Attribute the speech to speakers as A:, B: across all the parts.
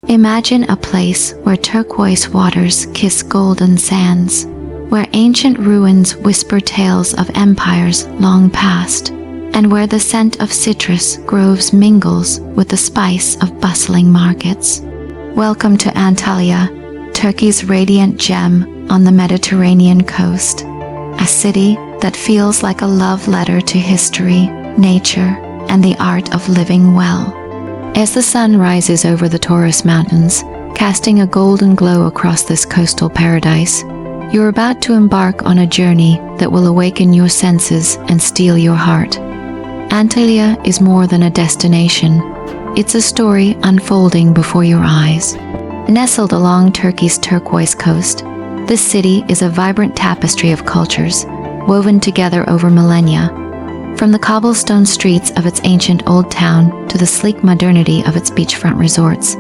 A: Imagine a place where turquoise waters kiss golden sands, where ancient ruins whisper tales of empires long past, and where the scent of citrus groves mingles with the spice of bustling markets. Welcome to Antalya, Turkey's radiant gem on the Mediterranean coast, a city that feels like a love letter to history, nature, and the art of living well. As the sun rises over the Taurus Mountains, casting a golden glow across this coastal paradise, you're about to embark on a journey that will awaken your senses and steal your heart. Antalya is more than a destination. It's a story unfolding before your eyes. Nestled along Turkey's turquoise coast, this city is a vibrant tapestry of cultures, woven together over millennia. From the cobblestone streets of its ancient old town to the sleek modernity of its beachfront resorts,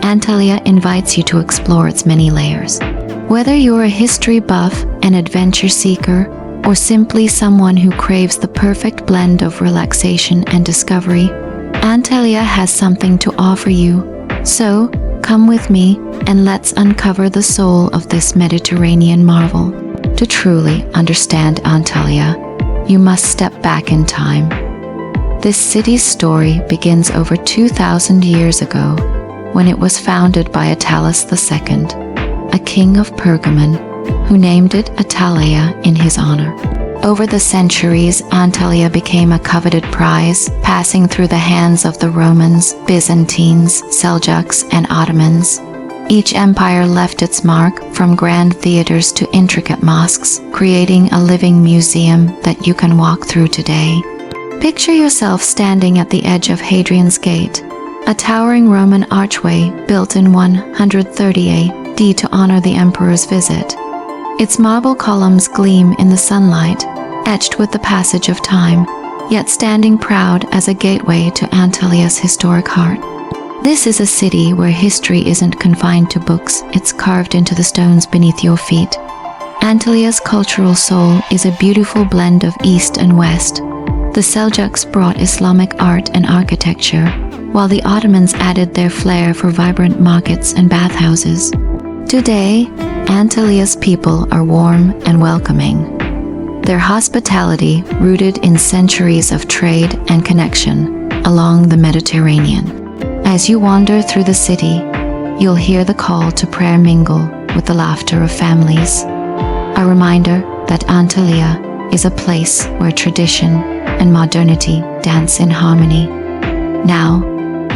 A: Antalya invites you to explore its many layers. Whether you're a history buff, an adventure seeker, or simply someone who craves the perfect blend of relaxation and discovery, Antalya has something to offer you. So, come with me and let's uncover the soul of this Mediterranean marvel. To truly understand Antalya, you must step back in time. This city's story begins over 2,000 years ago, when it was founded by Attalus II, a king of Pergamon, who named it Antalya in his honor. Over the centuries, Antalya became a coveted prize, passing through the hands of the Romans, Byzantines, Seljuks, and Ottomans. Each empire left its mark, from grand theaters to intricate mosques, creating a living museum that you can walk through today. Picture yourself standing at the edge of Hadrian's Gate, a towering Roman archway built in 130 AD to honor the emperor's visit. Its marble columns gleam in the sunlight, etched with the passage of time, yet standing proud as a gateway to Antalya's historic heart. This is a city where history isn't confined to books, it's carved into the stones beneath your feet. Antalya's cultural soul is a beautiful blend of East and West. The Seljuks brought Islamic art and architecture, while the Ottomans added their flair for vibrant markets and bathhouses. Today, Antalya's people are warm and welcoming. Their hospitality rooted in centuries of trade and connection along the Mediterranean. As you wander through the city, you'll hear the call to prayer mingle with the laughter of families. A reminder that Antalya is a place where tradition and modernity dance in harmony. Now,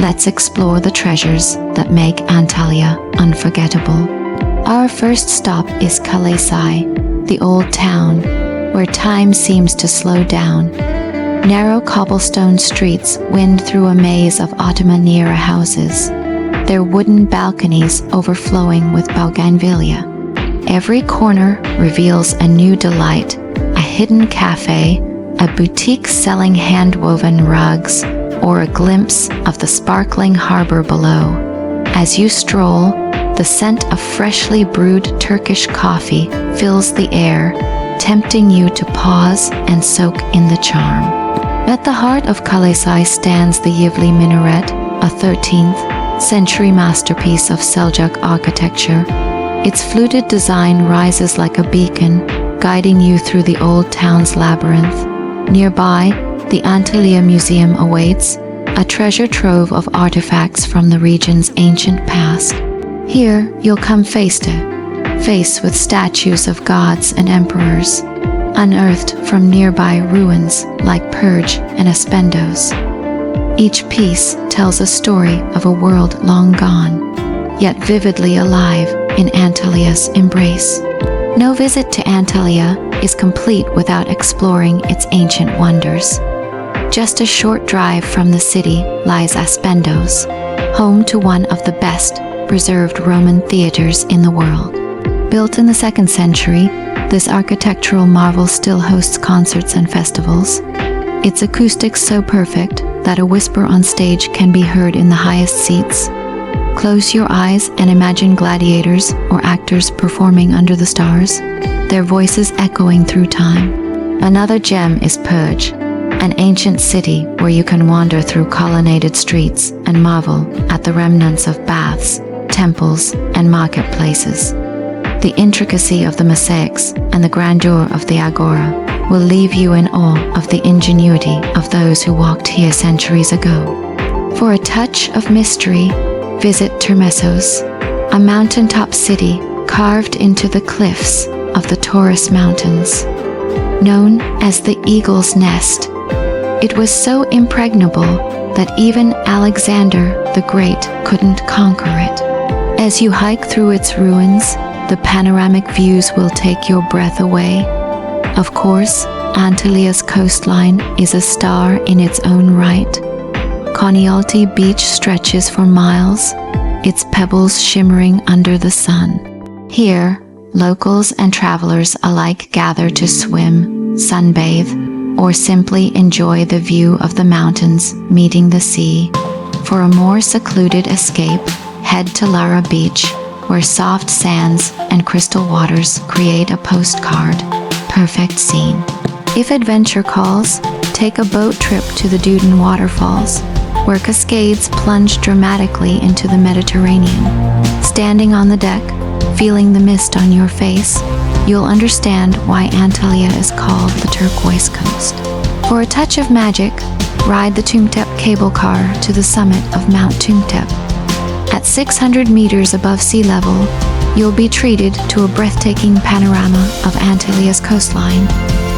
A: let's explore the treasures that make Antalya unforgettable. Our first stop is Kaleiçi, the old town, where time seems to slow down. Narrow cobblestone streets wind through a maze of Ottoman-era houses, their wooden balconies overflowing with bougainvillea. Every corner reveals a new delight, a hidden cafe, a boutique selling hand-woven rugs, or a glimpse of the sparkling harbor below. As you stroll, the scent of freshly brewed Turkish coffee fills the air, tempting you to pause and soak in the charm. At the heart of Kaleiçi stands the Yivli Minaret, a 13th century masterpiece of Seljuk architecture. Its fluted design rises like a beacon, guiding you through the old town's labyrinth. Nearby, the Antalya Museum awaits, a treasure trove of artifacts from the region's ancient past. Here, you'll come face to face with statues of gods and emperors, unearthed from nearby ruins like Perge and Aspendos. Each piece tells a story of a world long gone, yet vividly alive in Antalya's embrace. No visit to Antalya is complete without exploring its ancient wonders. Just a short drive from the city lies Aspendos, home to one of the best preserved Roman theaters in the world. Built in the 2nd century, this architectural marvel still hosts concerts and festivals. Its acoustics so perfect that a whisper on stage can be heard in the highest seats. Close your eyes and imagine gladiators or actors performing under the stars, their voices echoing through time. Another gem is Perge, an ancient city where you can wander through colonnaded streets and marvel at the remnants of baths, temples, and marketplaces. The intricacy of the mosaics and the grandeur of the agora will leave you in awe of the ingenuity of those who walked here centuries ago. For a touch of mystery, visit Termessos, a mountaintop city carved into the cliffs of the Taurus Mountains. Known as the Eagle's Nest, it was so impregnable that even Alexander the Great couldn't conquer it. As you hike through its ruins, the panoramic views will take your breath away. Of course, Antalya's coastline is a star in its own right. Konyaaltı Beach stretches for miles, its pebbles shimmering under the sun. Here, locals and travelers alike gather to swim, sunbathe, or simply enjoy the view of the mountains meeting the sea. For a more secluded escape, head to Lara Beach, where soft sands and crystal waters create a postcard perfect scene. If adventure calls, take a boat trip to the Düden Waterfalls, where cascades plunge dramatically into the Mediterranean. Standing on the deck, feeling the mist on your face, you'll understand why Antalya is called the turquoise coast. For a touch of magic, ride the Tümtep cable car to the summit of Mount Tümtep. At 600 meters above sea level, you'll be treated to a breathtaking panorama of Antalya's coastline,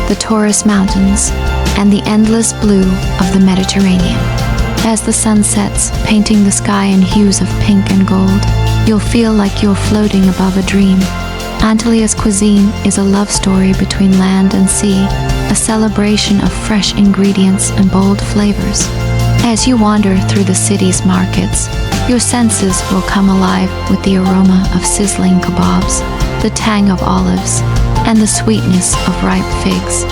A: the Taurus Mountains, and the endless blue of the Mediterranean. As the sun sets, painting the sky in hues of pink and gold, you'll feel like you're floating above a dream. Antalya's cuisine is a love story between land and sea, a celebration of fresh ingredients and bold flavors. As you wander through the city's markets, your senses will come alive with the aroma of sizzling kebabs, the tang of olives, and the sweetness of ripe figs.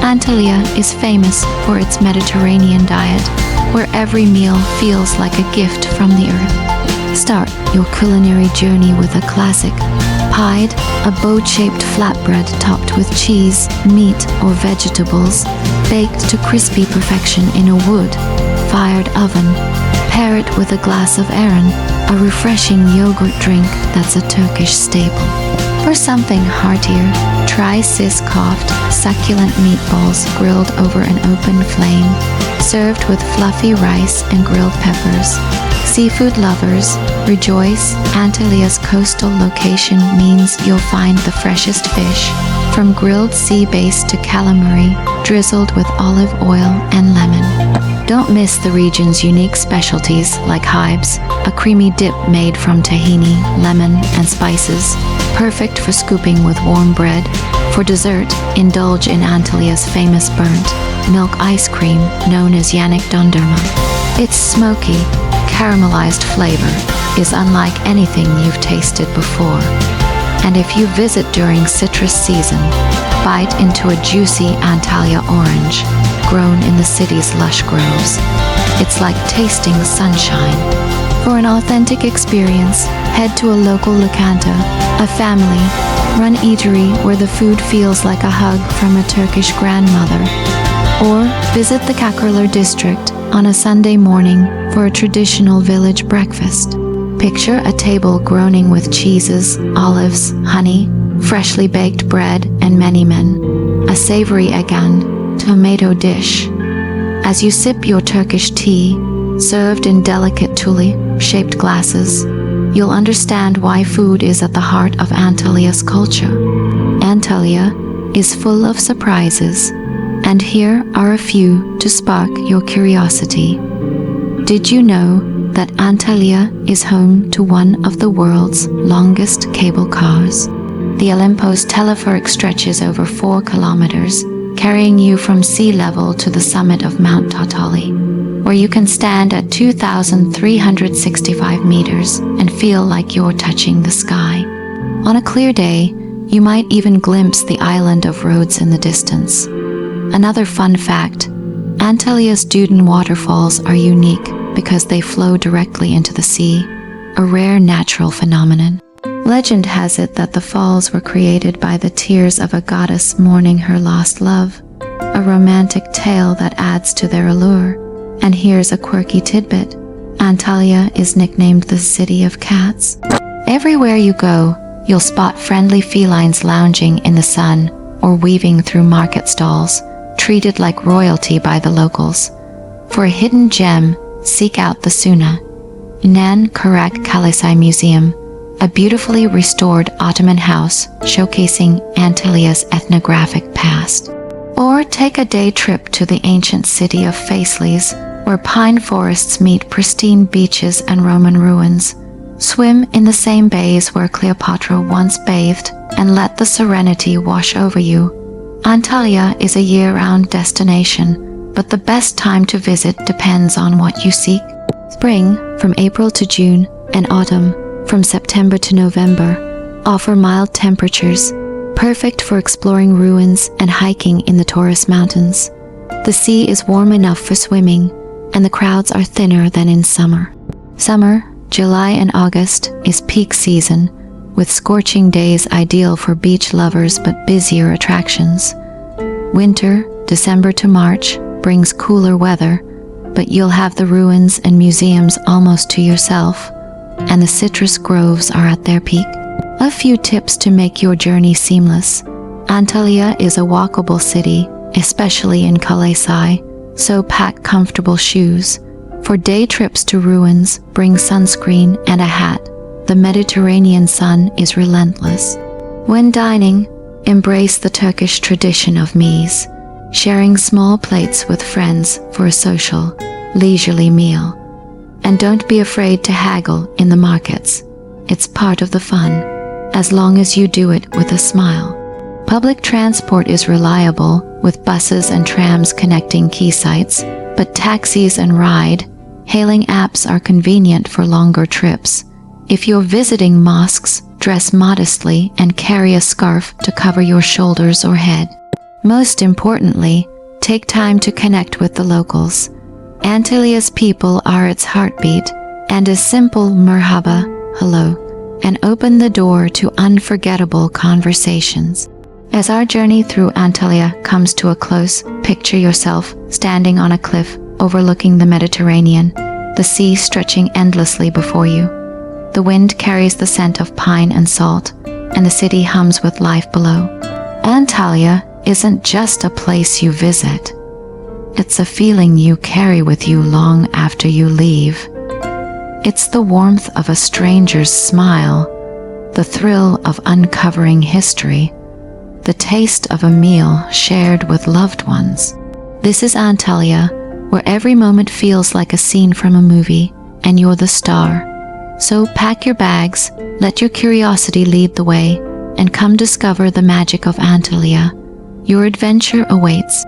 A: Antalya is famous for its Mediterranean diet, where every meal feels like a gift from the earth. Start your culinary journey with a classic pied, a boat-shaped flatbread topped with cheese, meat, or vegetables, baked to crispy perfection in a wood-fired oven. Pair it with a glass of ayran, a refreshing yogurt drink that's a Turkish staple. For something heartier, try sis-coffed, succulent meatballs grilled over an open flame, served with fluffy rice and grilled peppers. Seafood lovers, rejoice! Antalya's coastal location means you'll find the freshest fish, from grilled sea bass to calamari, drizzled with olive oil and lemon. Don't miss the region's unique specialties like hibes, a creamy dip made from tahini, lemon, and spices, perfect for scooping with warm bread. For dessert, indulge in Antalya's famous burnt milk ice cream known as yanık dondurma. Its smoky, caramelized flavor is unlike anything you've tasted before. And if you visit during citrus season, bite into a juicy Antalya orange grown in the city's lush groves. It's like tasting sunshine. For an authentic experience, head to a local lokanta, a family-run eatery where the food feels like a hug from a Turkish grandmother. Or visit the Kakırlar district on a Sunday morning for a traditional village breakfast. Picture a table groaning with cheeses, olives, honey, freshly baked bread, and menemen, a savory egan, tomato dish. As you sip your Turkish tea, served in delicate tulip-shaped glasses, you'll understand why food is at the heart of Antalya's culture. Antalya is full of surprises, and here are a few to spark your curiosity. Did you know that Antalya is home to one of the world's longest cable cars? The Olympos teleferic stretches over 4 kilometers, carrying you from sea level to the summit of Mount Tatali, where you can stand at 2,365 meters and feel like you're touching the sky. On a clear day, you might even glimpse the island of Rhodes in the distance. Another fun fact, Antalya's Düden Waterfalls are unique because they flow directly into the sea, a rare natural phenomenon. Legend has it that the falls were created by the tears of a goddess mourning her lost love, a romantic tale that adds to their allure. And here's a quirky tidbit. Antalya is nicknamed the City of Cats. Everywhere you go, you'll spot friendly felines lounging in the sun or weaving through market stalls, treated like royalty by the locals. For a hidden gem, seek out the Suna Nan Karak Kaleiçi Museum, a beautifully restored Ottoman house showcasing Antalya's ethnographic past. Or take a day trip to the ancient city of Faislis, where pine forests meet pristine beaches and Roman ruins. Swim in the same bays where Cleopatra once bathed and let the serenity wash over you. Antalya is a year-round destination, but the best time to visit depends on what you seek. Spring, from April to June, and autumn, from September to November, offer mild temperatures, perfect for exploring ruins and hiking in the Taurus Mountains. The sea is warm enough for swimming, and the crowds are thinner than in summer. Summer, July and August, is peak season, with scorching days ideal for beach lovers but busier attractions. Winter, December to March, brings cooler weather, but you'll have the ruins and museums almost to yourself, and the citrus groves are at their peak. A few tips to make your journey seamless. Antalya is a walkable city, especially in Kaleiçi, so pack comfortable shoes. For day trips to ruins, bring sunscreen and a hat. The Mediterranean sun is relentless. When dining, embrace the Turkish tradition of mise, sharing small plates with friends for a social, leisurely meal. And don't be afraid to haggle in the markets. It's part of the fun, as long as you do it with a smile. Public transport is reliable, with buses and trams connecting key sites, but taxis and ride-hailing apps are convenient for longer trips. If you're visiting mosques, dress modestly and carry a scarf to cover your shoulders or head. Most importantly, take time to connect with the locals. Antalya's people are its heartbeat, and a simple merhaba, hello, and open the door to unforgettable conversations. As our journey through Antalya comes to a close, picture yourself standing on a cliff overlooking the Mediterranean, the sea stretching endlessly before you. The wind carries the scent of pine and salt, and the city hums with life below. Antalya isn't just a place you visit. It's a feeling you carry with you long after you leave. It's the warmth of a stranger's smile, the thrill of uncovering history, the taste of a meal shared with loved ones. This is Antalya, where every moment feels like a scene from a movie, and you're the star. So pack your bags, let your curiosity lead the way, and come discover the magic of Antalya. Your adventure awaits.